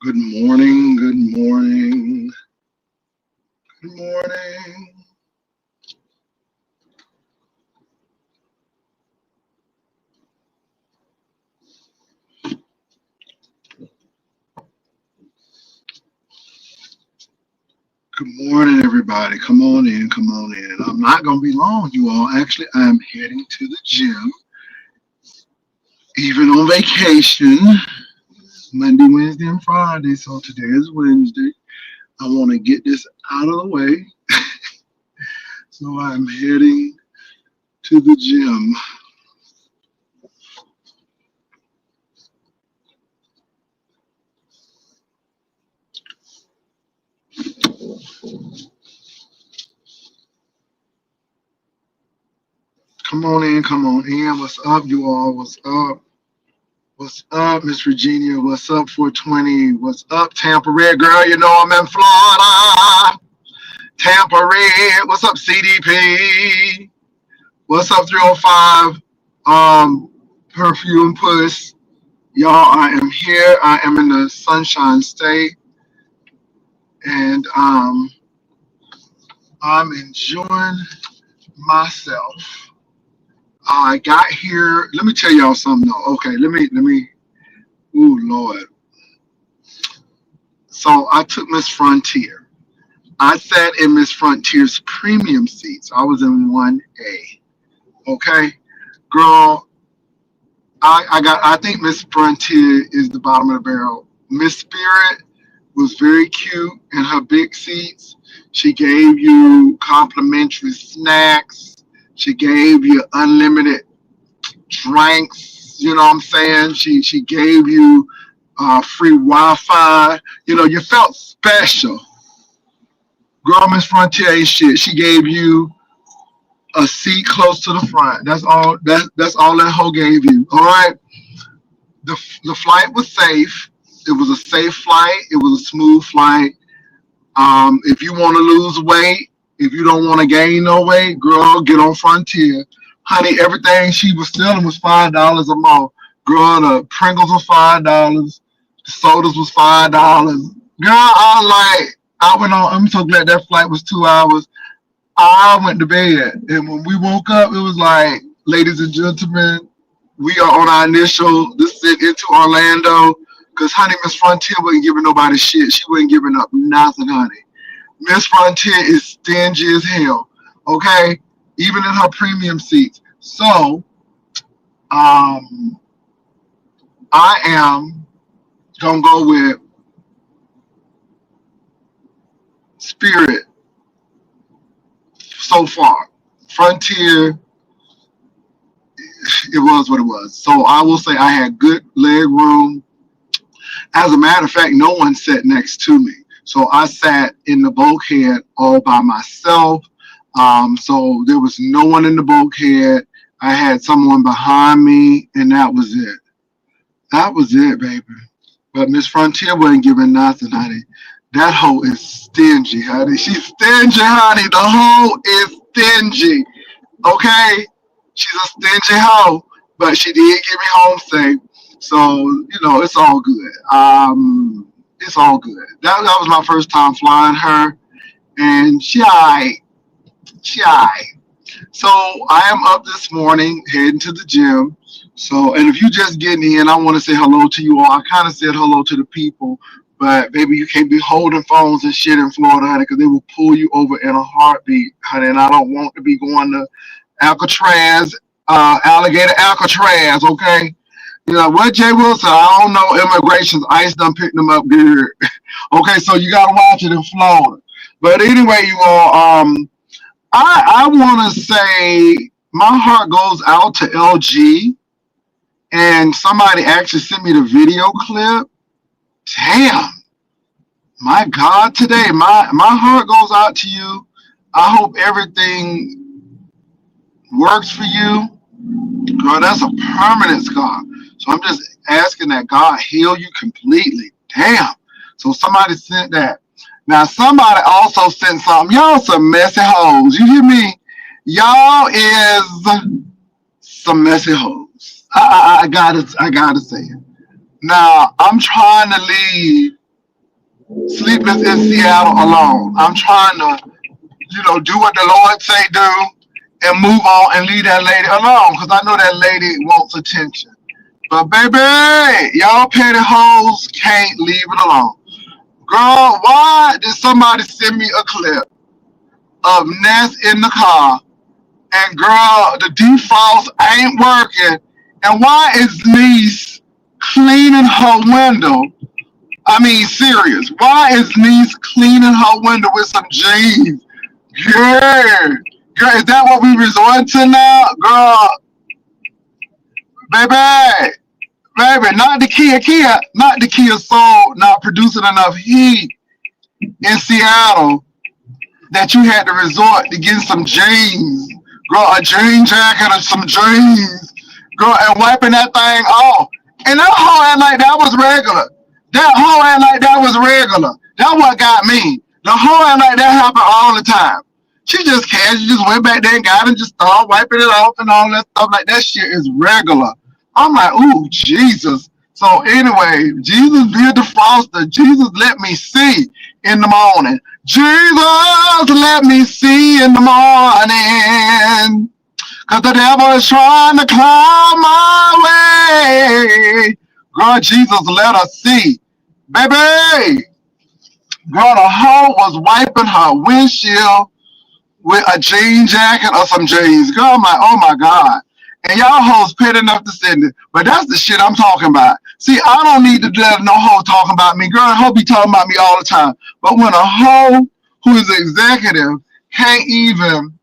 Good morning, good morning, good morning. Good morning, everybody. Come on in, come on in. I'm not going to be long, you all. Actually, I'm heading to the gym, even on vacation, Monday, Wednesday, and Friday. So today is Wednesday. I want to get this out of the way. So I'm heading to the gym. Come on in, come on in. What's up, you all? What's up? What's up, Miss Virginia? What's up, 420? What's up, Tampa Red Girl? You know I'm in Florida. Tampa Red. What's up, CDP? What's up, 305? Perfume Puss. Y'all, I am here. I am in the Sunshine State, and I'm enjoying myself. I got here. Let me tell y'all something though. Okay, let me. Ooh, Lord. So I took Miss Frontier. I sat in Miss Frontier's premium seats. I was in 1A. Okay, girl. I think Miss Frontier is the bottom of the barrel. Miss Spirit was very cute in her big seats. She gave you complimentary snacks. She gave you unlimited drinks. You know what I'm saying? She gave you free Wi-Fi. You know, you felt special. Girl, Miss Frontier ain't shit. She gave you a seat close to the front. That's all. That's all that hoe gave you. All right. The flight was safe. It was a safe flight. It was a smooth flight. If you want to lose weight, if you don't want to gain no weight, girl, get on Frontier. Honey, everything she was selling was $5 or more. Girl, the Pringles was $5. The sodas was $5. Girl, I went on. I'm so glad that flight was 2 hours. I went to bed, and when we woke up, it was like, ladies and gentlemen, we are on our initial descent into Orlando. Cause honey, Miss Frontier wasn't giving nobody shit. She wasn't giving up nothing, honey. Miss Frontier is stingy as hell. Okay, even in her premium seats. So, um, I am gonna go with Spirit so far. Frontier, it was what it was. So I will say I had good leg room. As a matter of fact, no one sat next to me. So I sat in the bulkhead all by myself. So there was no one in the bulkhead. I had someone behind me, and that was it. That was it, baby. But Miss Frontier wasn't giving nothing, honey. That hoe is stingy, honey. She's stingy, honey. The hoe is stingy. Okay? She's a stingy hoe, but she did get me home safe. So, it's all good. It's all good. That was my first time flying her, and she alright. She alright. So I am up this morning heading to the gym. So, and if you just getting in, I want to say hello to you all. I kind of said hello to the people, but baby, you can't be holding phones and shit in Florida, honey, because they will pull you over in a heartbeat, honey. And I don't want to be going to Alcatraz, alligator Alcatraz, okay? You know what, Jay Wilson? I don't know. Immigration's ICE done picked them up good. Okay, so you gotta watch it in Florida. But anyway, you all, I want to say my heart goes out to LG, and somebody actually sent me the video clip. Damn, my God, today my heart goes out to you. I hope everything works for you. Girl, that's a permanent scar. So I'm just asking that God heal you completely. Damn. So somebody sent that. Now somebody also sent something. Y'all some messy hoes. You hear me? Y'all is some messy hoes. I gotta say it. Now I'm trying to leave. sleepless in Seattle alone. I'm trying to, do what the Lord say do and move on and leave that lady alone because I know that lady wants attention. But baby, y'all petty hoes can't leave it alone. Girl, why did somebody send me a clip of Ness in the car and girl, the defrost ain't working and why is niece cleaning her window? I mean, serious. Why is niece cleaning her window with some jeans? Girl, girl, is that what we resort to now? Girl, baby, baby, not the not the Kia Soul, not producing enough heat in Seattle that you had to resort to getting some jeans, girl, a jean jacket or some jeans, girl, and wiping that thing off. And that whole act like that was regular. That whole act like that was regular. That what got me. The whole act like that happened all the time. She just casually just went back there and got it and just started wiping it off and all that stuff. Like that shit is regular. I'm like, ooh, Jesus. So anyway, Jesus be the foster. Jesus let me see in the morning. Jesus let me see in the morning. Cause the devil is trying to climb my way. God, Jesus, let us see. Baby, girl, the hoe was wiping her windshield with a jean jacket or some jeans. Girl, I'm like, oh my God. And y'all hoes paid enough to send it. But that's the shit I'm talking about. See, I don't need to let no hoe talking about me. Girl, a hoe be talking about me all the time. But when a hoe who is an executive can't even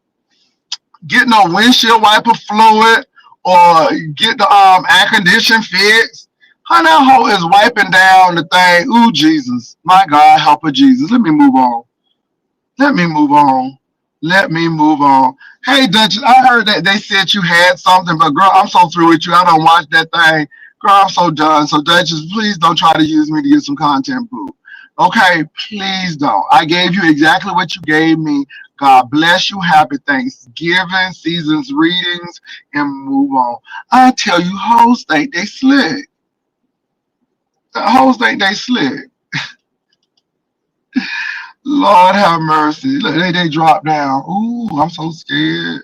get no windshield wiper fluid or get the air condition fixed, how that hoe is wiping down the thing. Ooh, Jesus. My God, help her, Jesus. Let me move on. Let me move on. Let me move on. Hey, Duchess, I heard that they said you had something, but girl, I'm so through with you. I don't watch that thing. Girl, I'm so done. So, Duchess, please don't try to use me to get some content, boo. Okay, please don't. I gave you exactly what you gave me. God bless you. Happy Thanksgiving, seasons readings, and move on. I tell you, hoes think they slick. The hoes think they slick. Lord have mercy. Look, they drop down. Ooh, I'm so scared.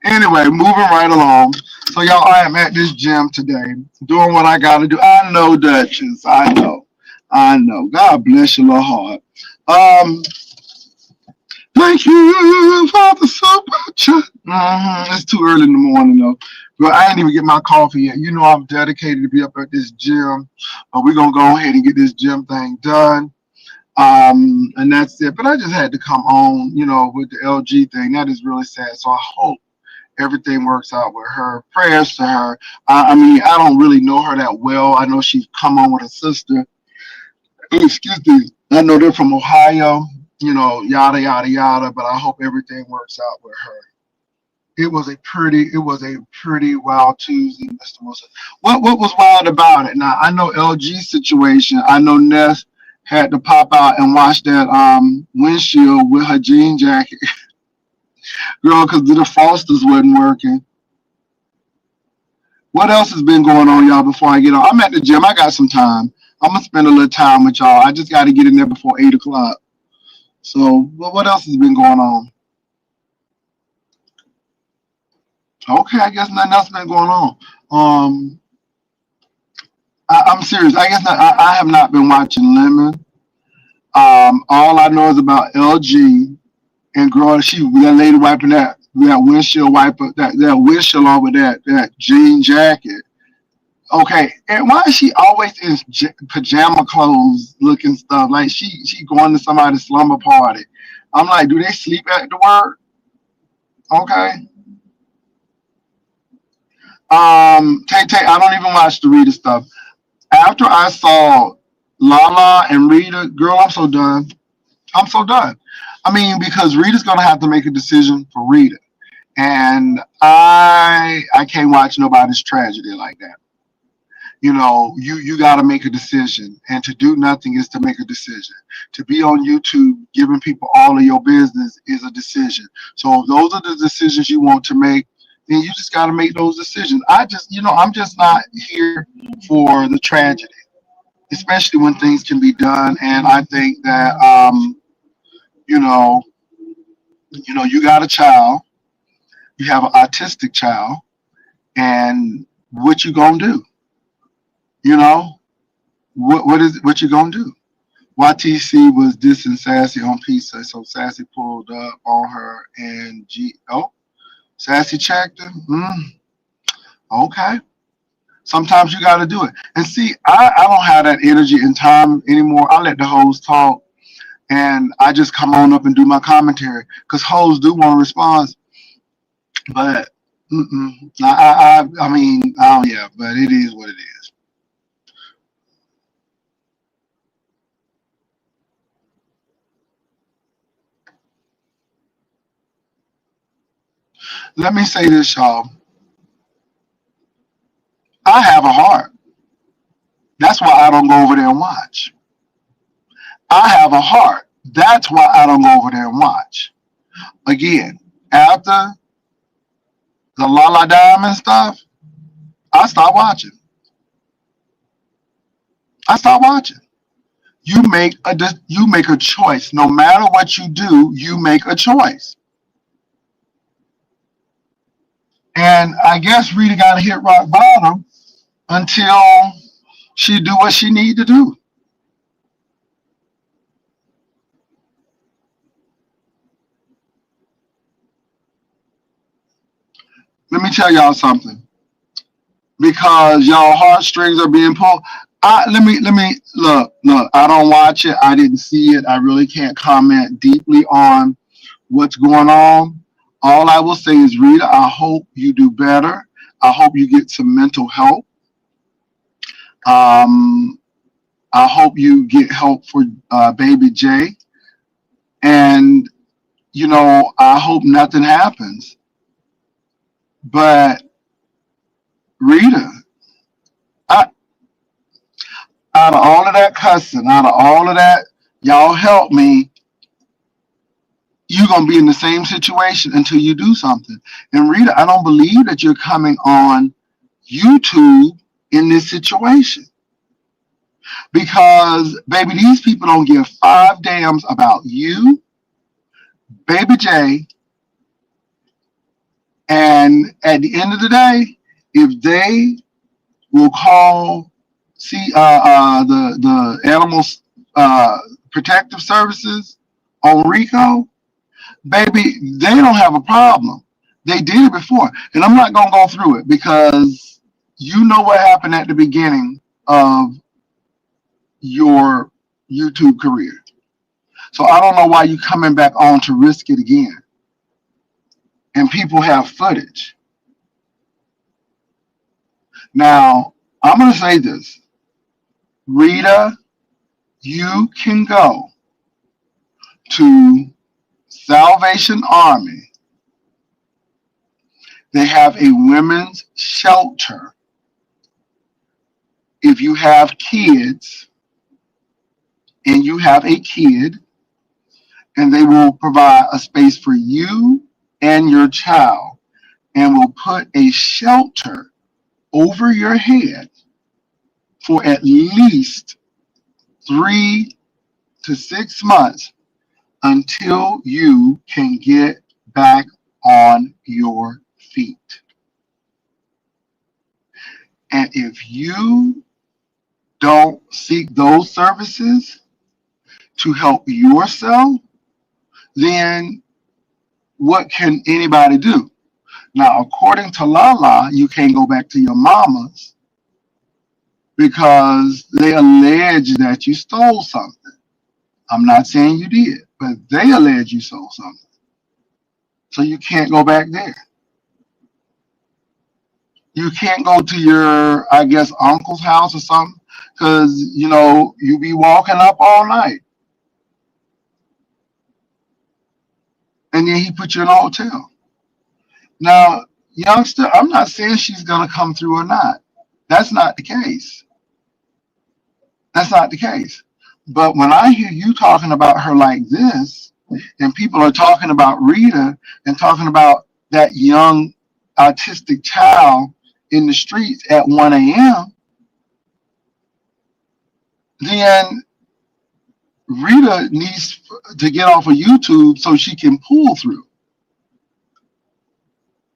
Anyway, moving right along. So y'all, I am at this gym today, doing what I gotta do. I know, Duchess. I know. I know. God bless your little heart. Um, thank you for the super. It's too early in the morning though. But I ain't even get my coffee yet. You know I'm dedicated to be up at this gym. But we're gonna go ahead and get this gym thing done. And that's it. But I just had to come on, with the LG thing. That is really sad. So I hope everything works out with her. Prayers to her. I mean, I don't really know her that well. I know she's come on with her sister. Excuse me. I know they're from Ohio. Yada yada yada. But I hope everything works out with her. It was a pretty wild Tuesday, Mr. Wilson. What was wild about it? Now I know LG situation. I know Ness had to pop out and wash that windshield with her jean jacket, girl, because the defrosters wasn't working. What else has been going on, y'all? Before I get on, I'm at the gym. I got some time. I'm gonna spend a little time with y'all. I just got to get in there before 8 o'clock. So, what else has been going on? Okay, I guess nothing else been going on. Um, I'm serious. I guess not, I have not been watching Lemon. All I know is about LG and girl, that lady wiping that windshield wiper, that windshield off with that jean jacket. Okay, and why is she always in pajama clothes looking stuff? Like she going to somebody's slumber party. I'm like, do they sleep at the work? Okay. Tay, I don't even watch the Rita stuff. After I saw Lala and Rita, girl, I'm so done. I'm so done. I mean, because Rita's gonna have to make a decision for Rita, and I can't watch nobody's tragedy like that. You got to make a decision, and to do nothing is to make a decision. To be on YouTube giving people all of your business is a decision. So if those are the decisions you want to make, then you just got to make those decisions. I'm just not here for the tragedy. especially when things can be done. And I think that you know, you got a child, you have an autistic child, and what you gonna do? You know, what you gonna do? YTC was dissing Sassy on pizza, so Sassy pulled up on her and Sassy checked her. Okay. Sometimes you got to do it. And see, I don't have that energy and time anymore. I let the hoes talk, and I just come on up and do my commentary because hoes do want to respond. But I mean, oh yeah, but it is what it is. Let me say this, y'all. I have a heart. That's why I don't go over there and watch. I have a heart. That's why I don't go over there and watch. Again, after the Lala Diamond stuff, I stopped watching. I stopped watching. You make a choice. No matter what you do, you make a choice. And I guess Rita got to hit rock bottom until she do what she need to do. Let me tell y'all something. Because y'all heartstrings are being pulled. Let me look. I don't watch it. I didn't see it. I really can't comment deeply on what's going on. All I will say is, Rita, I hope you do better. I hope you get some mental help. Um, I hope you get help for baby J. And, I hope nothing happens. But, Rita, I, out of all of that cussing, out of all of that, y'all help me. You're going to be in the same situation until you do something. And, Rita, I don't believe that you're coming on YouTube in this situation. Because, baby, these people don't give five damns about you, baby J, and at the end of the day, if they will call the animal uh, protective services on Rico, baby, they don't have a problem. They did it before, and I'm not gonna go through it because you know what happened at the beginning of your YouTube career. So I don't know why you coming back on to risk it again. And people have footage. Now, I'm going to say this. Rita, you can go to Salvation Army. They have a women's shelter. If you have kids and you have a kid, and they will provide a space for you and your child and will put a shelter over your head for at least 3 to 6 months until you can get back on your feet. And if you don't seek those services to help yourself, then what can anybody do? Now, according to Lala, you can't go back to your mama's because they allege that you stole something. I'm not saying you did, but they allege you stole something. So you can't go back there. You can't go to your, I guess, uncle's house or something because, you be walking up all night. And then he put you in a hotel. Now, youngster, I'm not saying she's going to come through or not. That's not the case. That's not the case. But when I hear you talking about her like this, and people are talking about Rita and talking about that young autistic child in the streets at 1 a.m., then Rita needs to get off of YouTube so she can pull through.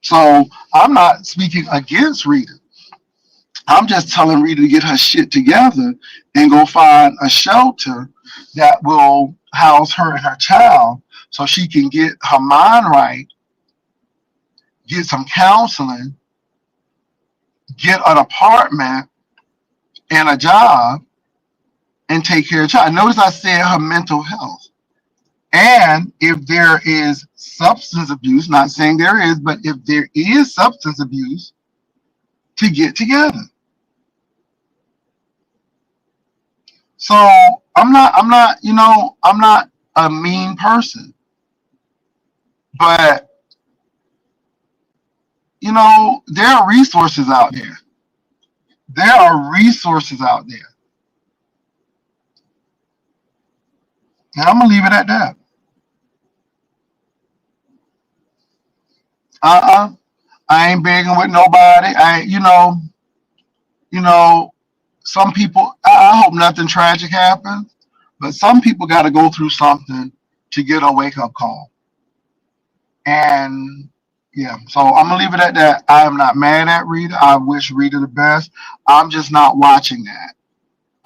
So I'm not speaking against Rita. I'm just telling Rita to get her shit together and go find a shelter that will house her and her child so she can get her mind right, get some counseling, get an apartment and a job, and take care of the child. Notice I said her mental health. And if there is substance abuse, not saying there is, but if there is substance abuse, to get together. So I'm not a mean person, but there are resources out there. There are resources out there. And I'm gonna leave it at that. Uh-uh. I ain't begging with nobody. You know, some people, I hope nothing tragic happens, but some people got to go through something to get a wake up call. And yeah, so I'm gonna leave it at that. I am not mad at Rita. I wish Rita the best. I'm just not watching that.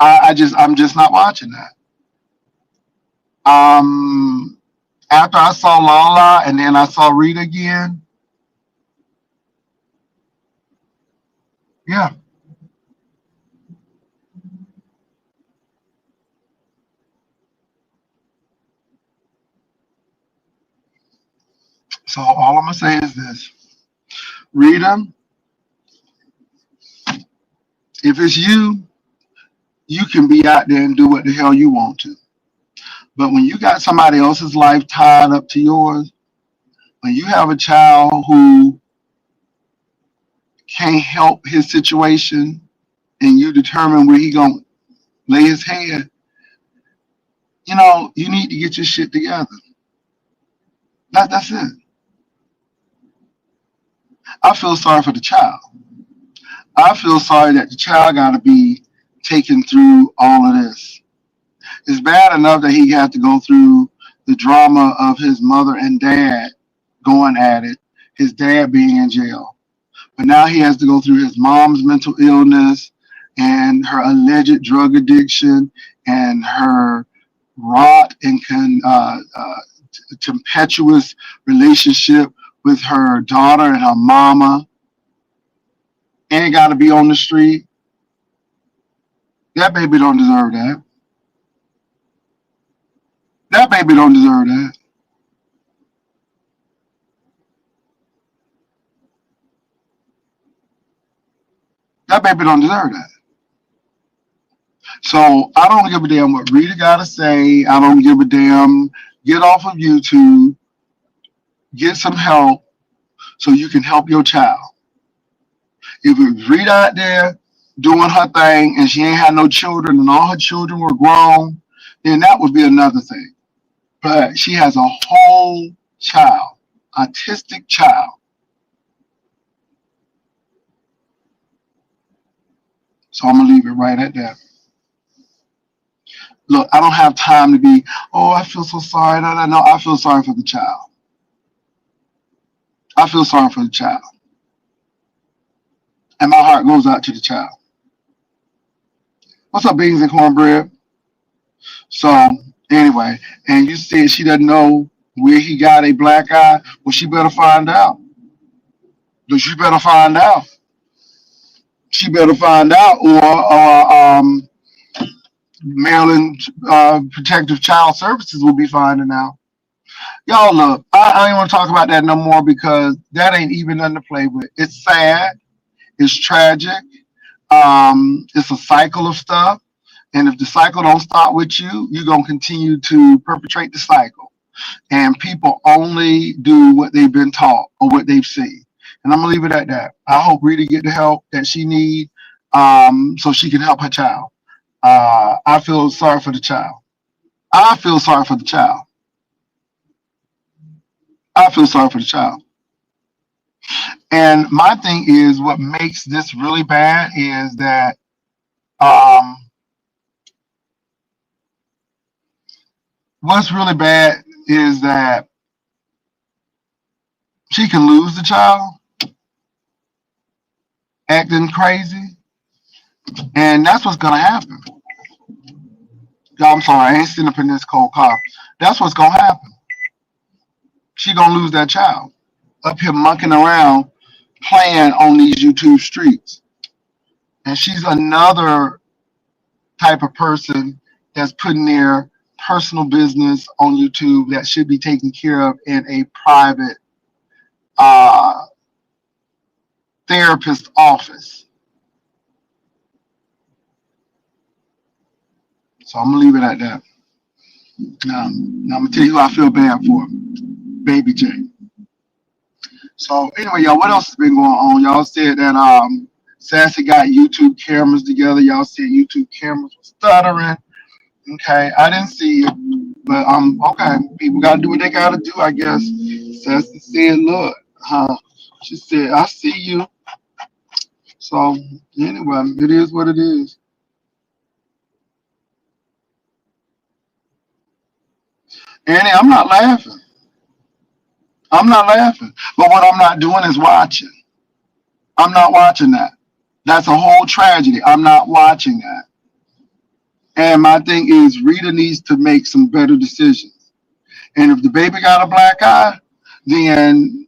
I'm just not watching that. Um, After I saw Lala and then I saw Rita again, yeah. So all I'm gonna say is this, Rita, if it's you, you can be out there and do what the hell you want to. But when you got somebody else's life tied up to yours, when you have a child who can't help his situation and you determine where he gonna lay his head, you need to get your shit together. That's it. I feel sorry for the child. I feel sorry that the child got to be taken through all of this. It's bad enough that he had to go through the drama of his mother and dad going at it, his dad being in jail. But now he has to go through his mom's mental illness and her alleged drug addiction and her wrought and tempestuous relationship with her daughter and her mama. And got to be on the street. That baby don't deserve that. That baby don't deserve that. That baby don't deserve that. So I don't give a damn what Rita got to say. I don't give a damn. Get off of YouTube. Get some help so you can help your child. If it's Rita out there doing her thing and she ain't had no children and all her children were grown, then that would be another thing. But she has a whole child, autistic child. So I'm gonna leave it right at that. Look, I don't have time to be, oh, I feel so sorry. No, no, no. I feel sorry for the child. I feel sorry for the child. And my heart goes out to the child. What's up, beans and cornbread? So anyway, and you said she doesn't know where he got a black eye. Well, she better find out. She better find out. She better find out, or Maryland Protective Child Services will be finding out. Y'all look, I don't want to talk about that no more because that ain't even nothing to play with. It's sad. It's tragic. It's a cycle of stuff. And if the cycle don't stop with you, you're gonna continue to perpetrate the cycle. And people only do what they've been taught or what they've seen. And I'm gonna leave it at that. I hope Rita get the help that she need, so she can help her child. I feel sorry for the child. I feel sorry for the child. I feel sorry for the child. And my thing is, what makes this really bad is that um, What's really bad is that she can lose the child acting crazy, and that's what's gonna happen. I'm sorry, I ain't sitting up in this cold car. That's what's gonna happen. She gonna lose that child up here monkeying around, playing on these YouTube streets, and she's another type of person that's putting their personal business on YouTube that should be taken care of in a private uh, therapist office. So I'm gonna leave it at that. Now I'm gonna tell you who I feel bad for, Baby J. So anyway, y'all, what else has been going on? Y'all said that Sassy got YouTube cameras together. Y'all said YouTube cameras were stuttering. Okay, I didn't see it, but okay. People gotta do what they gotta do, I guess. Sassy said, "Look, she said, I see you." So anyway, it is what it is. Annie, I'm not laughing. I'm not laughing. But what I'm not doing is watching. I'm not watching that. That's a whole tragedy. I'm not watching that. And my thing is, Rita needs to make some better decisions. And if the baby got a black eye, then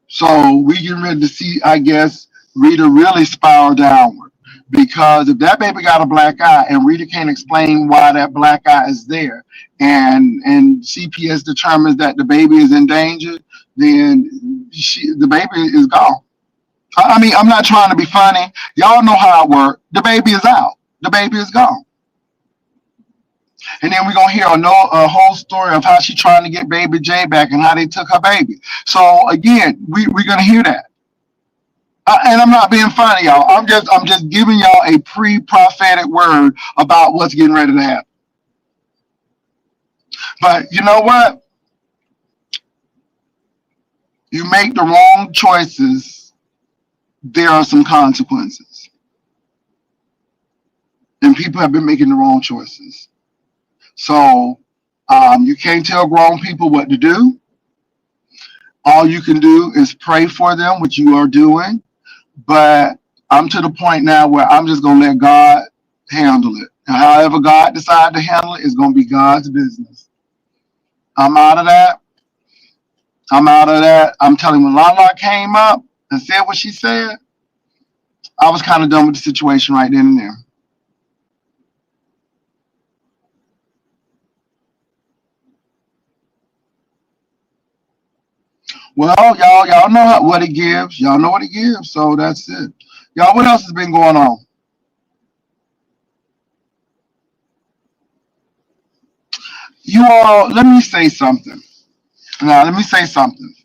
so we getting ready to see, I guess, Rita really spiral downward. Because if that baby got a black eye and Rita can't explain why that black eye is there, and CPS determines that the baby is in danger, then the baby is gone. I mean, I'm not trying to be funny. Y'all know how it works. The baby is out. The baby is gone. And then we're gonna hear a whole story of how she trying to get baby J back and how they took her baby. So again, we're gonna hear that. And I'm not being funny, y'all. I'm just giving y'all a pre-prophetic word about what's getting ready to happen. But you know what? You make the wrong choices, there are some consequences. And people have been making the wrong choices. So you can't tell grown people what to do. All you can do is pray for them, which you are doing. But I'm to the point now where I'm just going to let God handle it. And however God decides to handle it is going to be God's business. I'm out of that. I'm out of that. I'm telling you, when Lala came up and said what she said, I was kind of done with the situation right then and there. Well, y'all know what it gives. Y'all know what it gives. So that's it. Y'all, what else has been going on? You all, let me say something. Now, let me say something.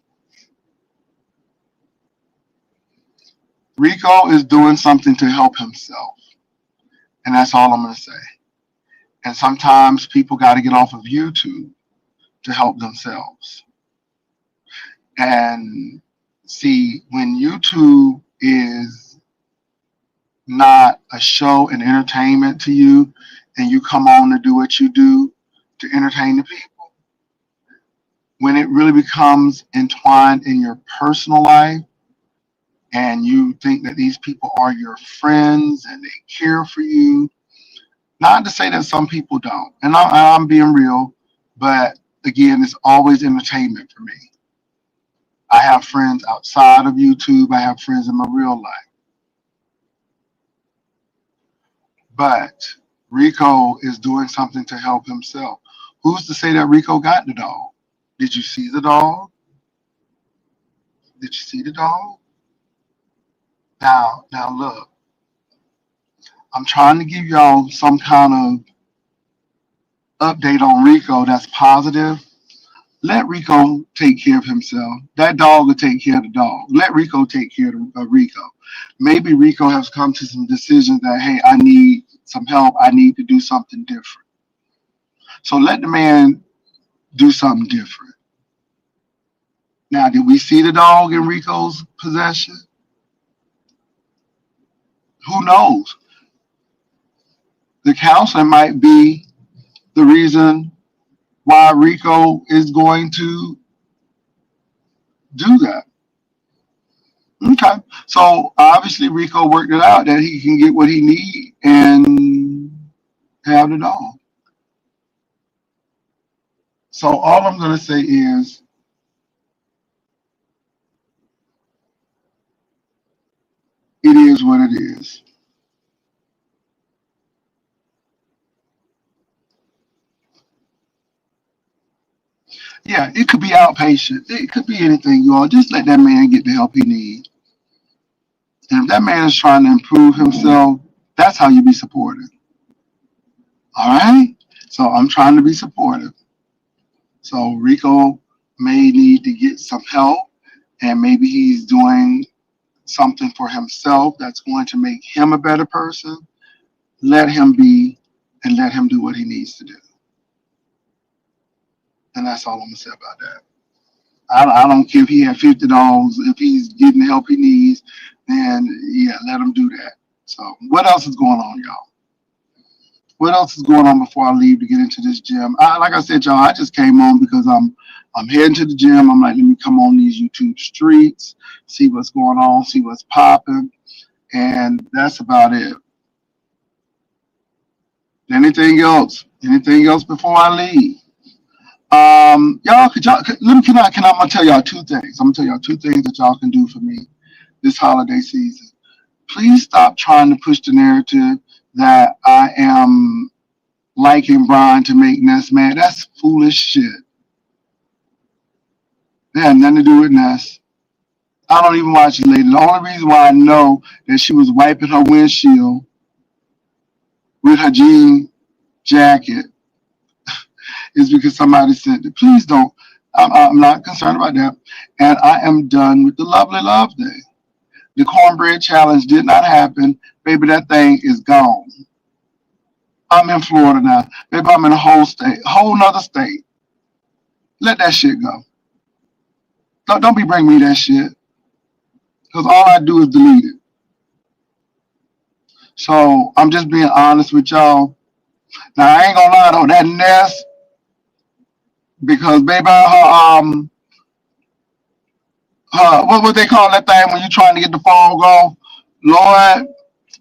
Rico is doing something to help himself. And that's all I'm going to say. And sometimes people got to get off of YouTube to help themselves. And see, when YouTube is not a show and entertainment to you, and you come on to do what you do to entertain the people, when it really becomes entwined in your personal life, and you think that these people are your friends and they care for you, not to say that some people don't, and I'm being real, but again, it's always entertainment for me. I have friends outside of YouTube. I have friends in my real life. But Rico is doing something to help himself. Who's to say that Rico got the dog? Did you see the dog? Did you see the dog? Now look, I'm trying to give y'all some kind of update on Rico that's positive. Let Rico take care of himself. That dog will take care of the dog. Let Rico take care of Rico. Maybe Rico has come to some decisions that, hey, I need some help. I need to do something different. So let the man do something different. Now, did we see the dog in Rico's possession? Who knows? The counselor might be the reason why Rico is going to do that. Okay. So obviously Rico worked it out that he can get what he need and have the dog. So all I'm gonna say is it is what it is. Yeah, it could be outpatient. It could be anything, you all. Just let that man get the help he needs. And if that man is trying to improve himself, that's how you be supportive. All right? So I'm trying to be supportive. So Rico may need to get some help, and maybe he's doing something for himself that's going to make him a better person. Let him be and let him do what he needs to do. And that's all I'm going to say about that. I don't care if he had $50. If he's getting the help he needs, then yeah, let him do that. So what else is going on, y'all? What else is going on before I leave to get into this gym? Like I said, y'all, I just came on because I'm heading to the gym. I'm like, let me come on these YouTube streets, see what's going on, see what's popping, and that's about it. Anything else? Anything else before I leave? Y'all, let me I'm gonna tell y'all two things. I'm gonna tell y'all two things that y'all can do for me this holiday season. Please stop trying to push the narrative that I am liking Brian to make Ness mad. That's foolish shit. It had nothing to do with Ness. I don't even watch it later. The only reason why I know that she was wiping her windshield with her jean jacket is because somebody sent it. Please don't. I'm not concerned about that. And I am done with the lovely love day. The cornbread challenge did not happen. Baby, that thing is gone. I'm in Florida now. Baby, I'm in a whole nother state. Let that shit go. Don't be bringing me that shit. Because all I do is delete it. So I'm just being honest with y'all. Now I ain't gonna lie though, that Ness, because baby, what they call that thing when you trying to get the fog off? Lord,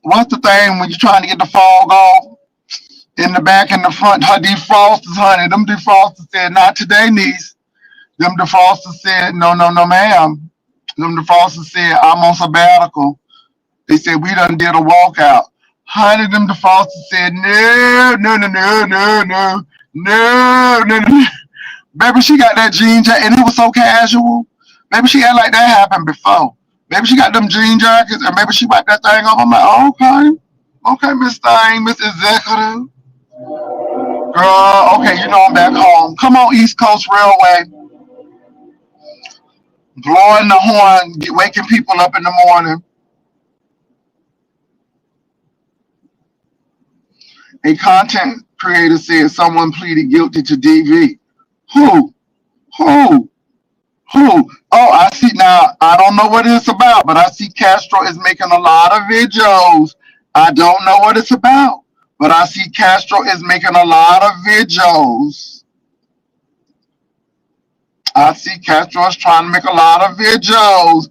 what's the thing when you trying to get the fog off? In the back and the front, her defrosters, honey, them defrosters said, not today, niece. Them defrosters said, no, no, no, ma'am. Them defrosters said, I'm on sabbatical. They said, we done did a walkout. Honey, them defrosters said, no, no, no, no, no, no, no, no, no. Baby, she got that jean jacket, and it was so casual. Maybe she had like that happened before. Maybe she got them jean jackets, and maybe she wiped that thing off. I'm like, oh, okay. Okay, Miss Thing, Miss Executive. Girl, okay, you know I'm back home. Come on, East Coast Railway, blowing the horn, waking people up in the morning. A content creator said someone pleaded guilty to DV. Who? Who? Who? Oh, I see now. I don't know what it's about, but I see Castro is making a lot of videos. I don't know what it's about, but I see Castro is making a lot of videos. I see Castro is trying to make a lot of videos.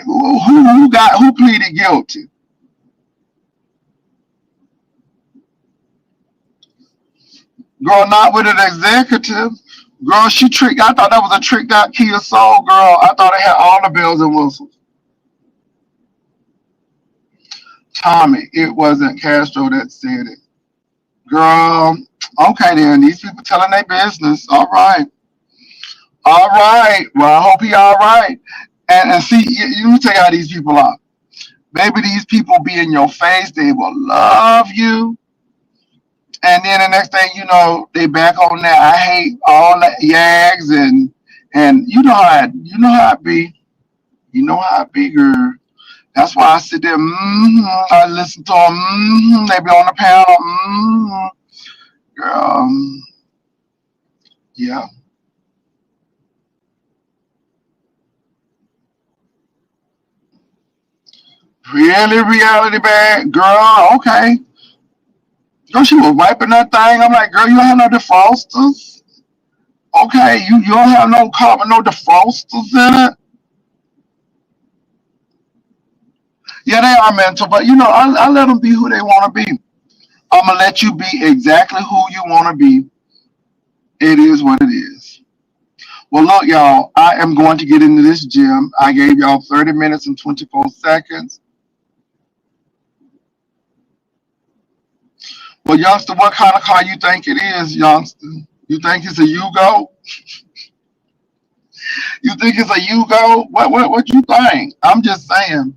Who pleaded guilty? Girl, not with an executive. Girl, she tricked. I thought that was a tricked out Kia Soul, girl. I thought it had all the bells and whistles. Tommy, it wasn't Castro that said it. Girl, okay then. These people telling their business. All right. All right. Well, I hope he all right. And see, let me tell you how these people are. Baby, these people be in your face. They will love you. And then the next thing you know, they back on that. I hate all that yags and you know how it be. You know how it be, girl. That's why I sit there. I listen to them. They be on the panel. Girl, yeah. Really, reality bag, girl. Okay. Girl, she was wiping that thing. I'm like, girl, you don't have no defrosters? Okay, you don't have no car with no defrosters in it? Yeah, they are mental, but I let them be who they want to be. I'm gonna let you be exactly who you want to be. It is what it is. Well, look, y'all, I am going to get into this gym. I gave y'all 30 minutes and 24 seconds. Well, youngster, what kind of car you think it is, youngster? You think it's a Yugo? You think it's a Yugo? What you think? I'm just saying,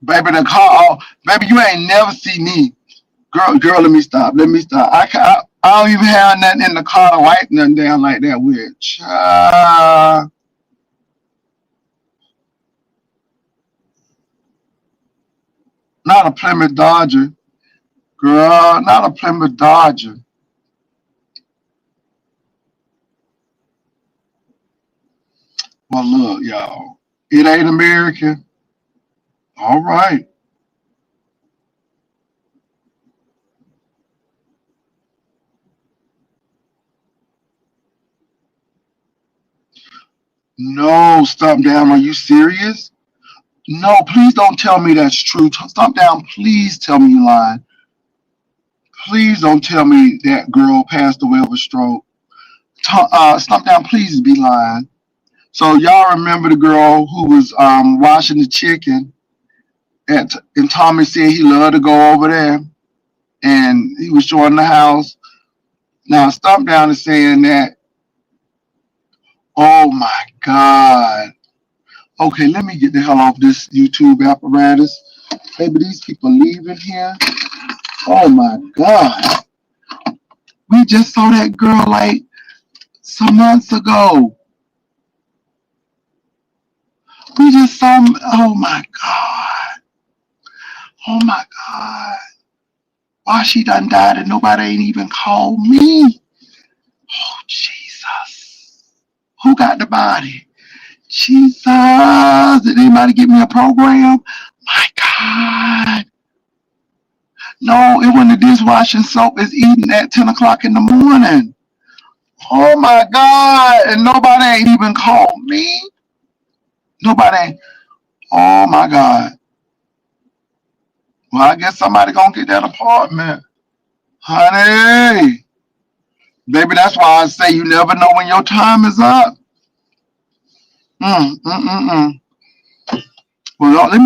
baby. The car, baby, you ain't never see me, girl. Let me stop. Let me stop. I don't even have nothing in the car to wipe nothing down like that with. Not a Plymouth Dodger, girl. Not a Plymouth Dodger. Well, look, y'all. It ain't American. All right. No, stop down. Are you serious? No, please don't tell me that's true. Stop down. Please tell me you lying. Please don't tell me that girl passed away of a stroke. Stop down. Please be lying. So y'all remember the girl who was washing the chicken, and Tommy said he loved to go over there, and he was showing the house. Now stop down is saying that. Oh my God. Okay, let me get the hell off this YouTube apparatus. Maybe these people leaving here. Oh my God. We just saw that girl like some months ago. We just saw. Oh my God. Oh my God. Why she done died and nobody ain't even called me? Oh Jesus. Who got the body? Jesus. Did anybody give me a program? My God. No, it wasn't the dishwashing soap. It's eating at 10 o'clock in the morning. Oh my God. And nobody ain't even called me. Nobody ain't. Oh my God. Well, I guess somebody gonna get that apartment. Honey. Baby, that's why I say you never know when your time is up. Mm, mm, mm, mm. Well, let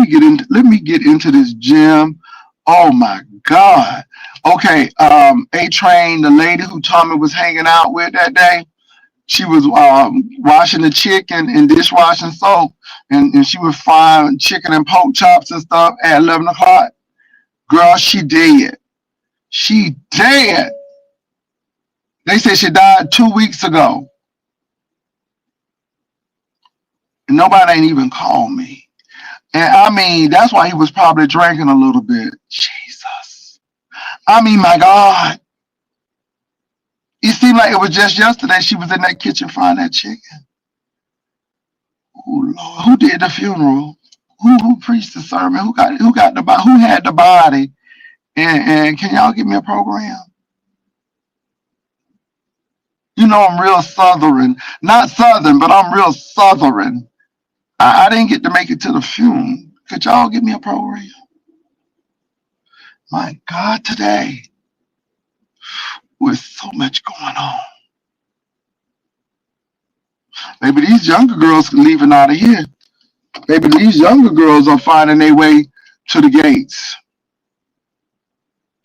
me get into this gym. Oh my God. Okay, A Train, the lady who Tommy was hanging out with that day, she was washing the chicken and dishwashing soap, and she was frying chicken and pork chops and stuff at 11 o'clock. Girl, she dead. She dead. They said she died 2 weeks ago. And nobody ain't even called me. And I mean, that's why he was probably drinking a little bit. Jesus. I mean, my God. It seemed like it was just yesterday she was in that kitchen frying that chicken. Oh Lord. Who did the funeral? Who preached the sermon? Who got the body? Who had the body? And can y'all give me a program? I'm real southern. Not southern, but I'm real southern. I didn't get to make it to the funeral. Could y'all give me a program? My God, today with so much going on. Maybe these younger girls leaving out of here. Maybe these younger girls are finding their way to the gates.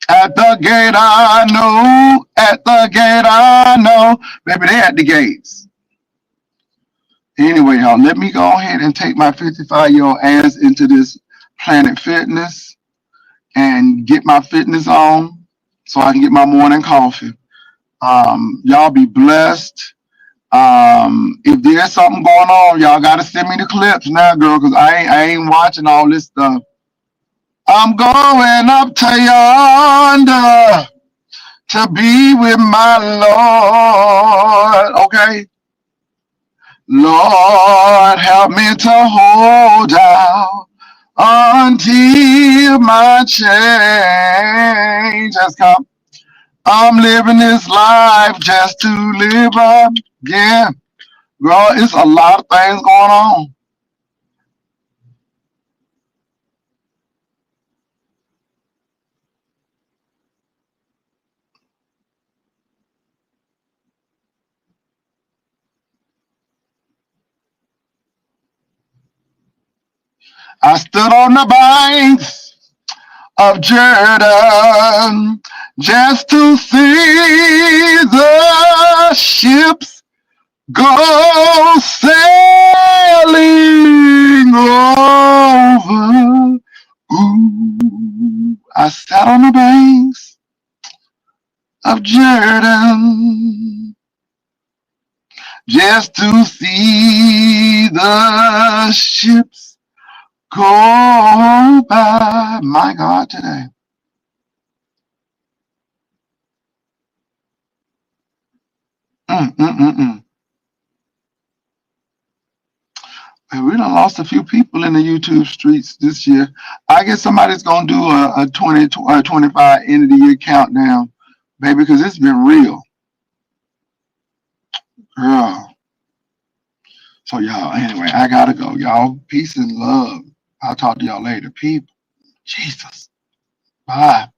At the gate I know, at the gate I know. Maybe they at the gates. Anyway, y'all, let me go ahead and take my 55-year-old ass into this Planet Fitness and get my fitness on so I can get my morning coffee. Y'all be blessed. If there's something going on, y'all gotta send me the clips now, girl, because I ain't watching all this stuff. I'm going up to yonder to be with my Lord. Okay. Lord, help me to hold out until my change has come. I'm living this life just to live up. Yeah, girl, it's a lot of things going on. I stood on the banks of Jordan just to see the ships go sailing over. Ooh, I sat on the banks of Jordan just to see the ships go by. My God, today. Mm-mm-mm-mm. And we done lost a few people in the YouTube streets this year. I guess somebody's gonna do a 25 end of the year countdown, baby, because it's been real, girl. So y'all, anyway, I gotta go, y'all. Peace and love. I'll talk to y'all later, people. Jesus, bye.